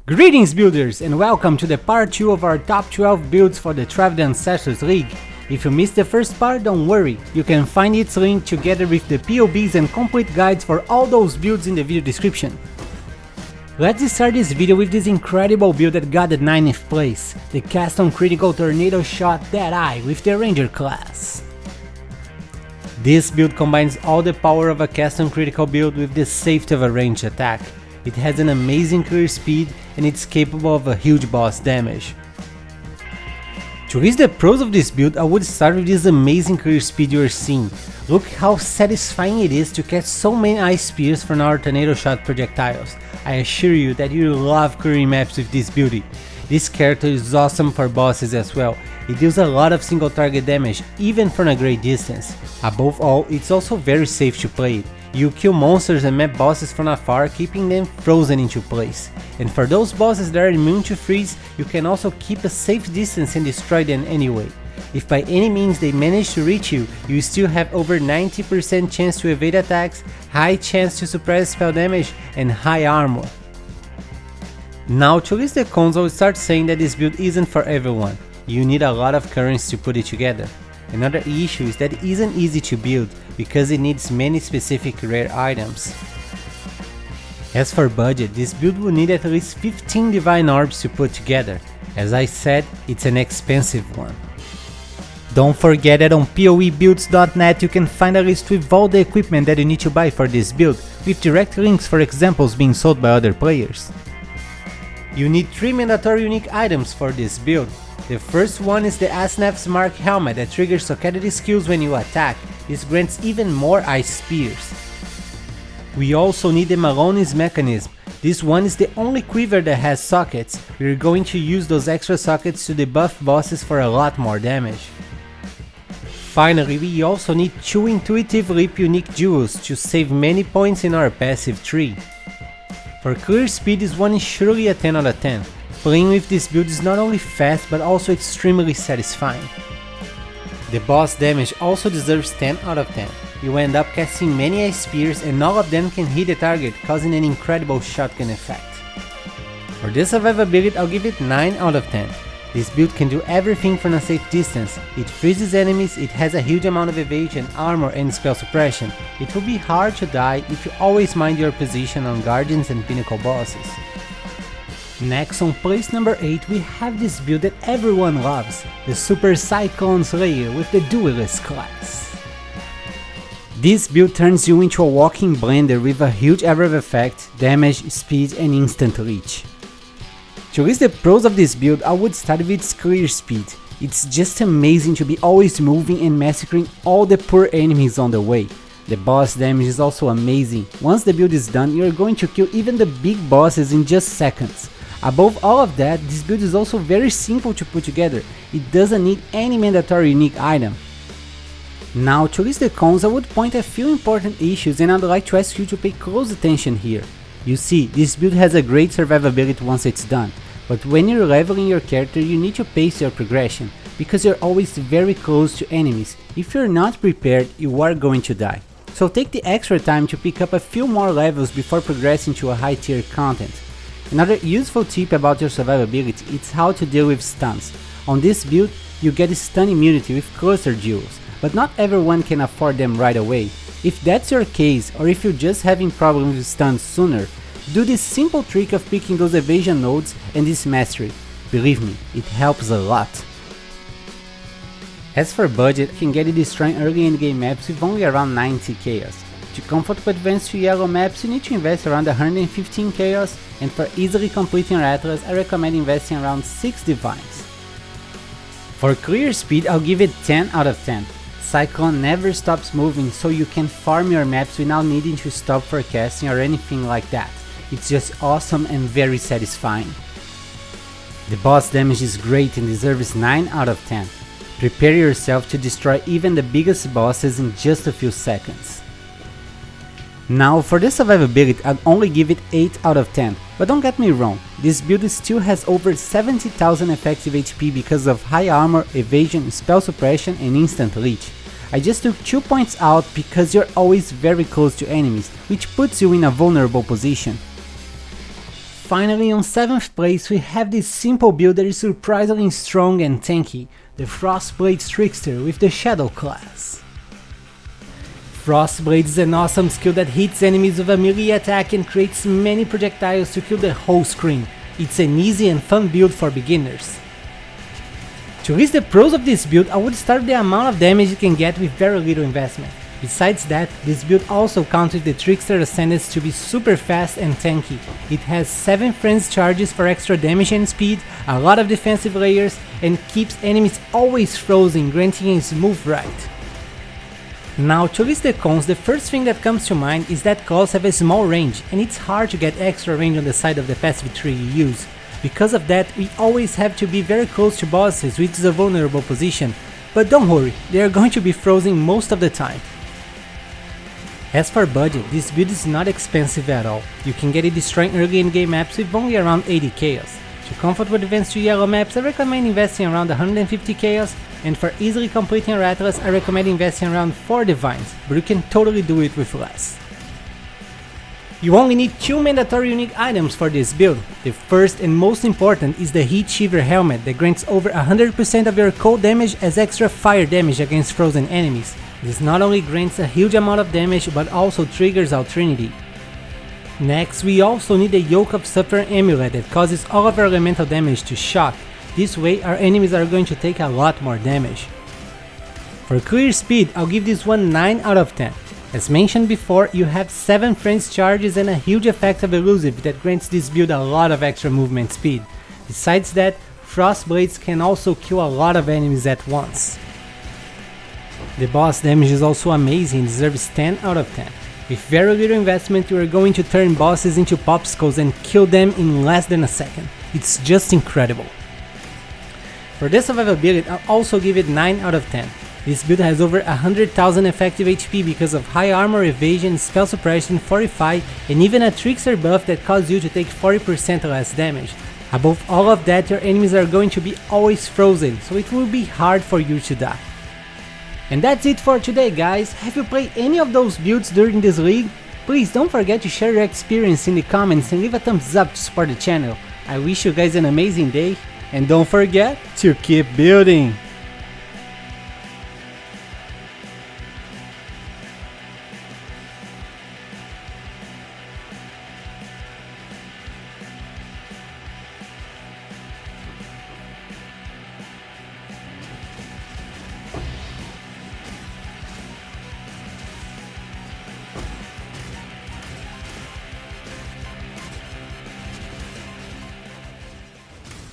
Greetings builders and welcome to the part 2 of our top 12 builds for the Travel Ancestors League. If you missed the first part, don't worry, you can find its link together with the POBs and complete guides for all those builds in the video description. Let's start this video with this incredible build that got the 9th place, the Cast on Critical Tornado Shot Deadeye with the Ranger class. This build combines all the power of a Cast on Critical build with the safety of a ranged attack. It has an amazing clear speed and it's capable of a huge boss damage. To list the pros of this build, I would start with this amazing clear speed you are seeing. Look how satisfying it is to catch so many ice spears from our tornado shot projectiles. I assure you that you will love clearing maps with this beauty. This character is awesome for bosses as well. It deals a lot of single target damage, even from a great distance. Above all, it's also very safe to play it. You kill monsters and map bosses from afar, keeping them frozen into place. And for those bosses that are immune to freeze, you can also keep a safe distance and destroy them anyway. If by any means they manage to reach you, you still have over 90% chance to evade attacks, high chance to suppress spell damage, and high armor. Now to list the cons, I will start saying that this build isn't for everyone. You need a lot of currency to put it together. Another issue is that it isn't easy to build because it needs many specific rare items. As for budget, this build will need at least 15 divine orbs to put together. As I said, it's an expensive one. Don't forget that on PoEbuilds.net you can find a list with all the equipment that you need to buy for this build, with direct links for examples being sold by other players. You need 3 mandatory unique items for this build. The first one is the Asnaf's Mark helmet that triggers socket skills when you attack. This grants even more ice spears. We also need the Malone's mechanism. This one is the only quiver that has sockets. We're going to use those extra sockets to debuff bosses for a lot more damage. Finally, we also need 2 Intuitive Leap unique jewels to save many points in our passive tree. For clear speed, this one is surely a 10 out of 10. Playing with this build is not only fast but also extremely satisfying. The boss damage also deserves 10 out of 10. You end up casting many ice spears and all of them can hit the target, causing an incredible shotgun effect. For the survivability, I'll give it 9 out of 10. This build can do everything from a safe distance. It freezes enemies, it has a huge amount of evasion, armor and spell suppression. It will be hard to die if you always mind your position on guardians and pinnacle bosses. Next, on place number 8, we have this build that everyone loves, the Super Cyclone Slayer with the Duelist class. This build turns you into a walking blender with a huge area of effect, damage, speed and instant reach. To list the pros of this build, I would start with its clear speed. It's just amazing to be always moving and massacring all the poor enemies on the way. The boss damage is also amazing. Once the build is done, you're going to kill even the big bosses in just seconds. Above all of that, this build is also very simple to put together. It doesn't need any mandatory unique item. Now to list the cons, I would point a few important issues and I'd like to ask you to pay close attention here. You see, this build has a great survivability once it's done, but when you're leveling your character you need to pace your progression, because you're always very close to enemies. If you're not prepared, you are going to die. So take the extra time to pick up a few more levels before progressing to a high tier content. Another useful tip about your survivability is how to deal with stuns. On this build, you get stun immunity with cluster jewels, but not everyone can afford them right away. If that's your case, or if you're just having problems with stuns sooner, do this simple trick of picking those evasion nodes and this mastery. Believe me, it helps a lot. As for budget, you can get it destroying early endgame maps with only around 90 chaos. To comfortably advance to yellow maps, you need to invest around 115 chaos, and for easily completing your atlas, I recommend investing around 6 divines. For clear speed, I'll give it 10 out of 10. Cyclone never stops moving, so you can farm your maps without needing to stop for casting or anything like that. It's just awesome and very satisfying. The boss damage is great and deserves 9 out of 10. Prepare yourself to destroy even the biggest bosses in just a few seconds. Now for the survivability, I'd only give it 8 out of 10, but don't get me wrong, this build still has over 70,000 effective HP because of high armor, evasion, spell suppression and instant reach. I just took 2 points out because you're always very close to enemies, which puts you in a vulnerable position. finally on 7th place we have this simple build that is surprisingly strong and tanky, the Frostblade Trickster with the Shadow class. Frostblade is an awesome skill that hits enemies with a melee attack and creates many projectiles to kill the whole screen. It's an easy and fun build for beginners. To list the pros of this build, I would start with the amount of damage you can get with very little investment. Besides that, this build also counts with the Trickster Ascendance to be super fast and tanky. It has 7 frenzy charges for extra damage and speed, a lot of defensive layers, and keeps enemies always frozen, granting a smooth ride. Now, to list the cons, the first thing that comes to mind is that claws have a small range, and it's hard to get extra range on the side of the passive tree you use. Because of that, we always have to be very close to bosses, which is a vulnerable position, but don't worry, they are going to be frozen most of the time. As for budget, this build is not expensive at all. You can get it destroying early in game maps with only around 80 chaos. To comfort with advanced 2 yellow maps, I recommend investing around 150 chaos, and for easily completing your Atlas, I recommend investing around 4 divines, but you can totally do it with less. You only need 2 mandatory unique items for this build. The first and most important is the Heat Shiver helmet that grants over 100% of your cold damage as extra fire damage against frozen enemies. This not only grants a huge amount of damage but also triggers our Trinity. Next, we also need the Yoke of Suffer amulet that causes all of our elemental damage to shock. This way our enemies are going to take a lot more damage. For clear speed, I'll give this one 9 out of 10. As mentioned before, you have 7 frenzy charges and a huge effect of elusive that grants this build a lot of extra movement speed. Besides that, Frostblades can also kill a lot of enemies at once. The boss damage is also amazing and deserves 10 out of 10. With very little investment, you are going to turn bosses into popsicles and kill them in less than a second. It's just incredible. For the survivability, I'll also give it 9 out of 10. This build has over 100,000 effective HP because of high armor, evasion, spell suppression, fortify, and even a trickster buff that causes you to take 40% less damage. Above all of that, your enemies are going to be always frozen, so it will be hard for you to die. And that's it for today, guys. Have you played any of those builds during this league? Please don't forget to share your experience in the comments and leave a thumbs up to support the channel. I wish you guys an amazing day, and don't forget to keep building!